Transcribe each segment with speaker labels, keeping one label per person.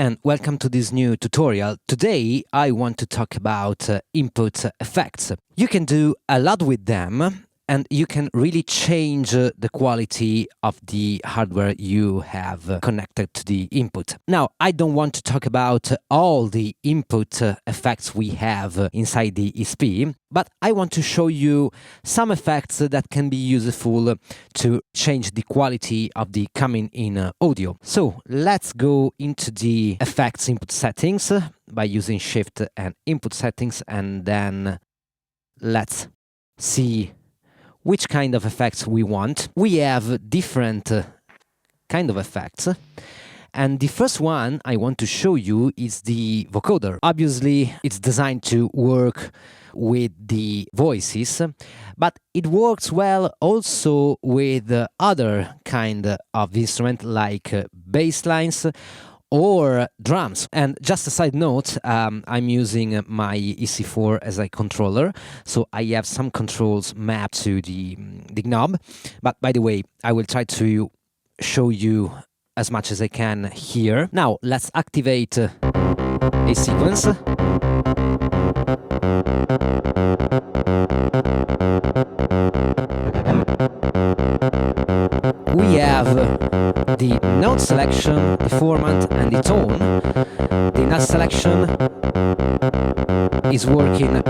Speaker 1: and welcome to this new tutorial. Today I want to talk about input effects. You can do a lot with them and you can really change the quality of the hardware you have connected to the input. Now, I don't want to talk about all the input effects we have inside the ESP, but I want to show you some effects that can be useful to change the quality of the coming-in audio. So let's go into the effects input settings by using Shift and input settings, and then let's see which kind of effects we want. We have different kind of effects, and the first one I want to show you is the vocoder. Obviously, it's designed to work with the voices, but it works well also with other kind of instrument like bass lines or drums. And just a side note, I'm using my Ec4 as a controller, so I have some controls mapped to the knob. But by the way, I will try to show you as much as I can here. Now let's activate a sequence. We have the note selection, the format, and the tone. The note selection is working.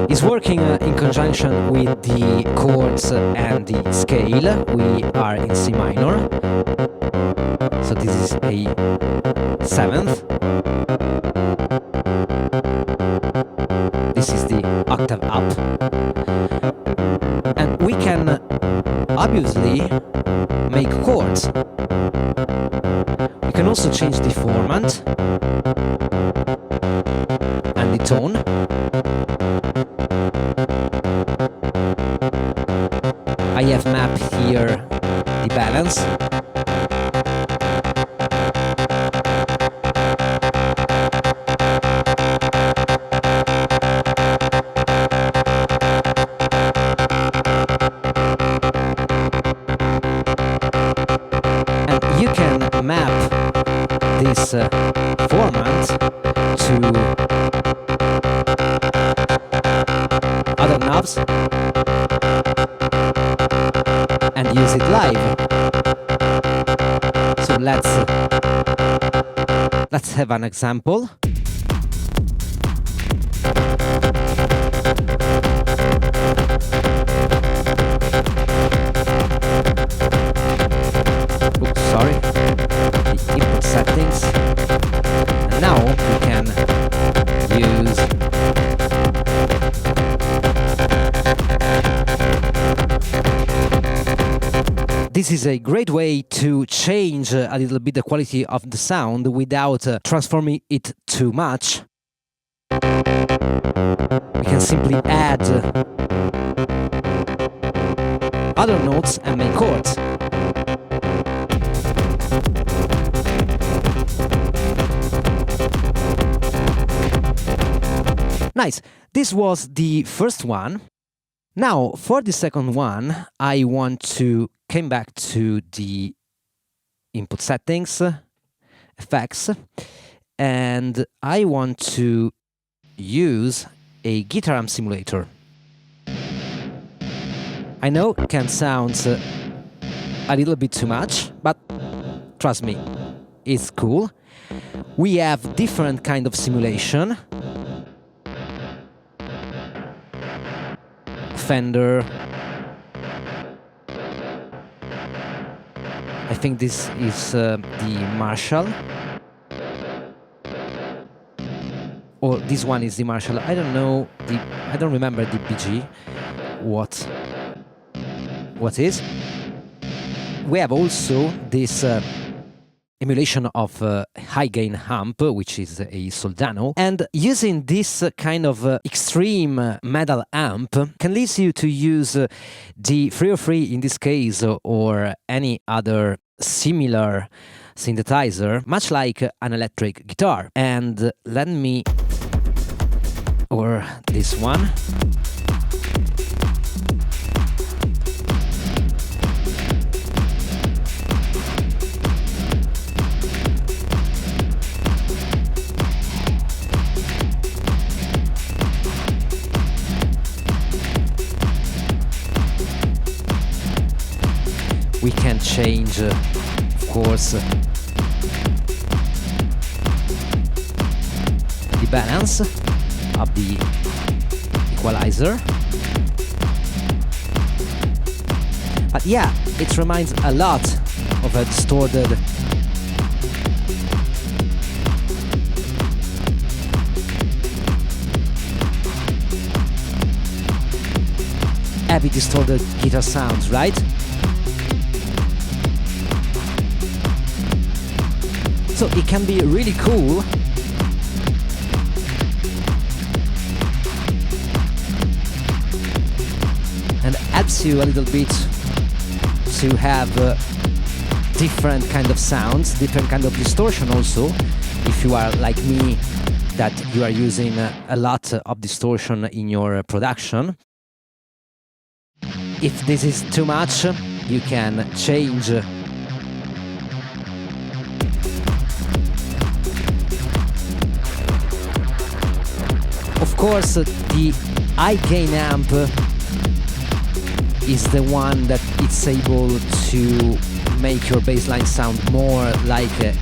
Speaker 1: Is working in conjunction with the chords and the scale. We are in C minor, so this is a 7th. This is the octave up. And we can obviously make chords. We can also change the format and the tone. I have mapped here the balance. You can map this format to other knobs and use it live. So let's have an example. The input settings, and now we can use this is a great way to change a little bit the quality of the sound without transforming it too much. We can simply add other notes and make chords. Nice. This was the first one. Now, for the second one, I want to come back to the input settings, effects, and I want to use a guitar amp simulator. I know it can sound a little bit too much, but trust me, it's cool. We have different kind of simulation. Fender. I think this is the Marshall, or this one is the Marshall. I don't know. I don't remember the BG. What is? We have also this emulation of high gain amp, which is a Soldano, and using this kind of extreme metal amp can lead you to use the 303 in this case, or any other similar synthesizer, much like an electric guitar. And let me, or this one. we can change, of course, the balance of the equalizer. But yeah, it reminds a lot of a distorted heavy distorted guitar sounds, right? So it can be really cool. And helps you a little bit to have different kind of sounds, different kind of distortion also. If you are like me, that you are using a lot of distortion in your production. If this is too much, you can change of course, the high gain amp is the one that it's able to make your bass line sound more like a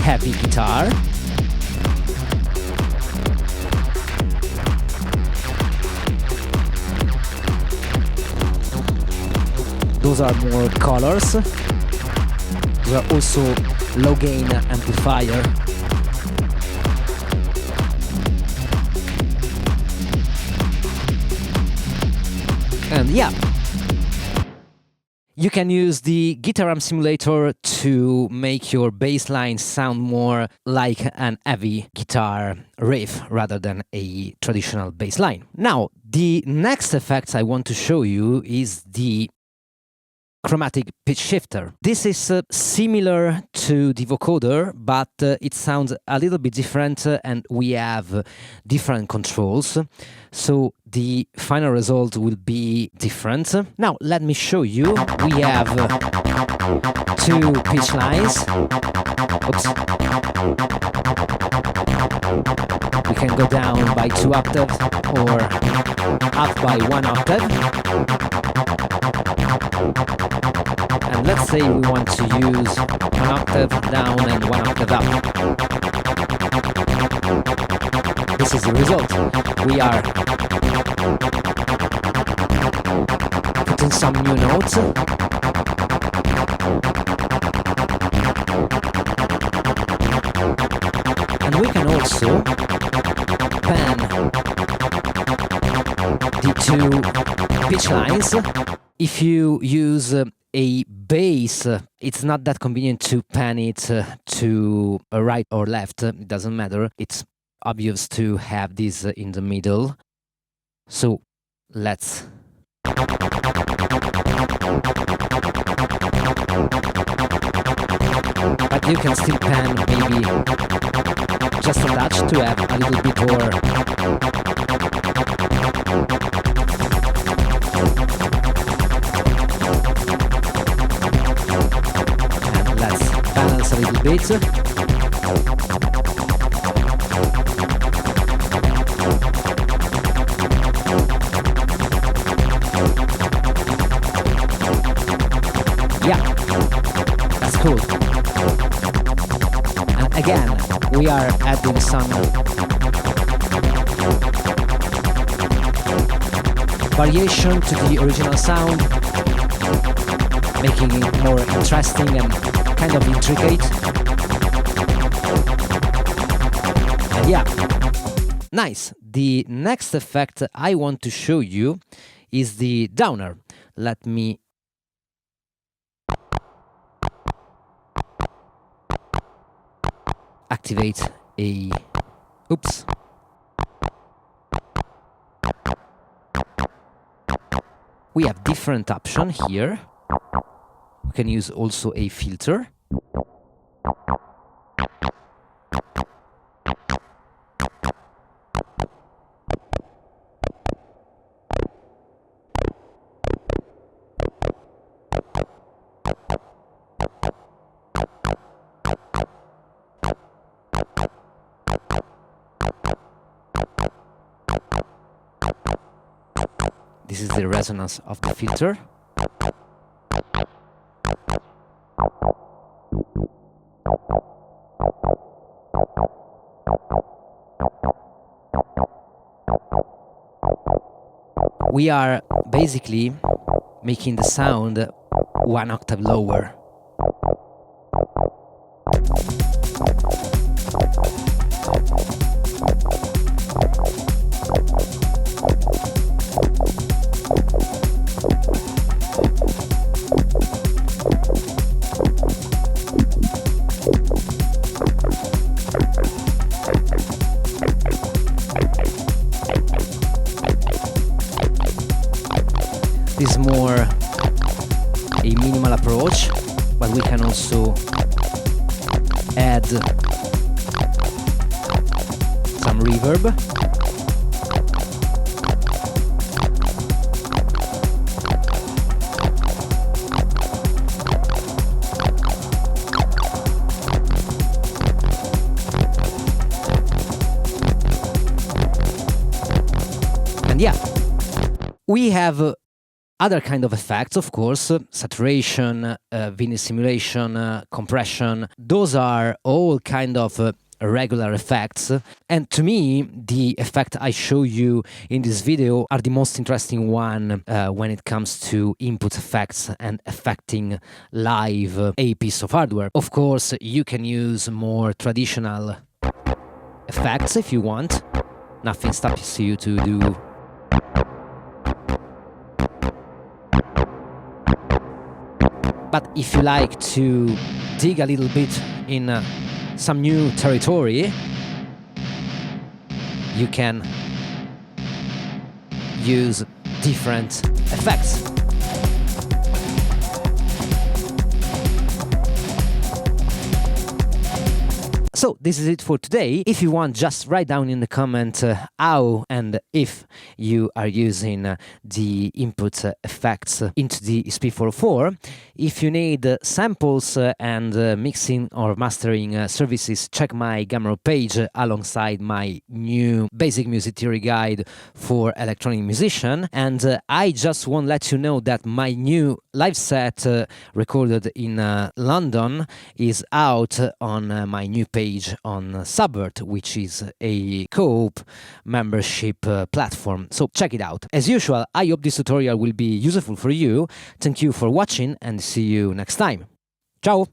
Speaker 1: heavy guitar. Those are more colors. Those are also low gain amplifier. And yeah, you can use the guitar amp simulator to make your bass line sound more like an heavy guitar riff rather than a traditional bass line. Now, the next effect I want to show you is the chromatic pitch shifter. This is similar to the vocoder, but it sounds a little bit different and we have different controls. So the final result will be different. Now let me show you. We have two pitch lines. Oops. We can go down by 2 octaves or up by 1 octave. And let's say we want to use 1 octave down and 1 octave up. This is the result. We are putting some new notes. And we can also pan the two pitch lines. If you use a bass, it's not that convenient to pan it to a right or left. It doesn't matter. It's obvious to have this in the middle. So let's but you can still pan maybe just a touch to have a little bit more and let's balance a little bit. Yeah, that's cool. And again, we are adding some variation to the original sound, making it more interesting and kind of intricate. And yeah, nice. The next effect I want to show you is the downer. Let me activate a oops. We have different options here. We can use also a filter. This is the resonance of the filter. we are basically making the sound 1 octave lower. This is more a minimal approach, but we can also add some reverb. And yeah, we have other kind of effects, of course, saturation, vinyl simulation, compression. Those are all kind of regular effects. And to me, the effect I show you in this video are the most interesting one when it comes to input effects and affecting live a piece of hardware. Of course, you can use more traditional effects if you want. Nothing stops you to do but if you like to dig a little bit in some new territory, you can use different effects. So this is it for today. If you want, just write down in the comment how and if you are using the input effects into the Sp404. If you need samples and mixing or mastering services, check my Gumroad page alongside my new basic music theory guide for electronic musician. And I just want to let you know that my new live set recorded in London is out on my new page on SUBVERT, which is a co-op membership platform. So check it out. As usual, I hope this tutorial will be useful for you. Thank you for watching and see you next time. Ciao!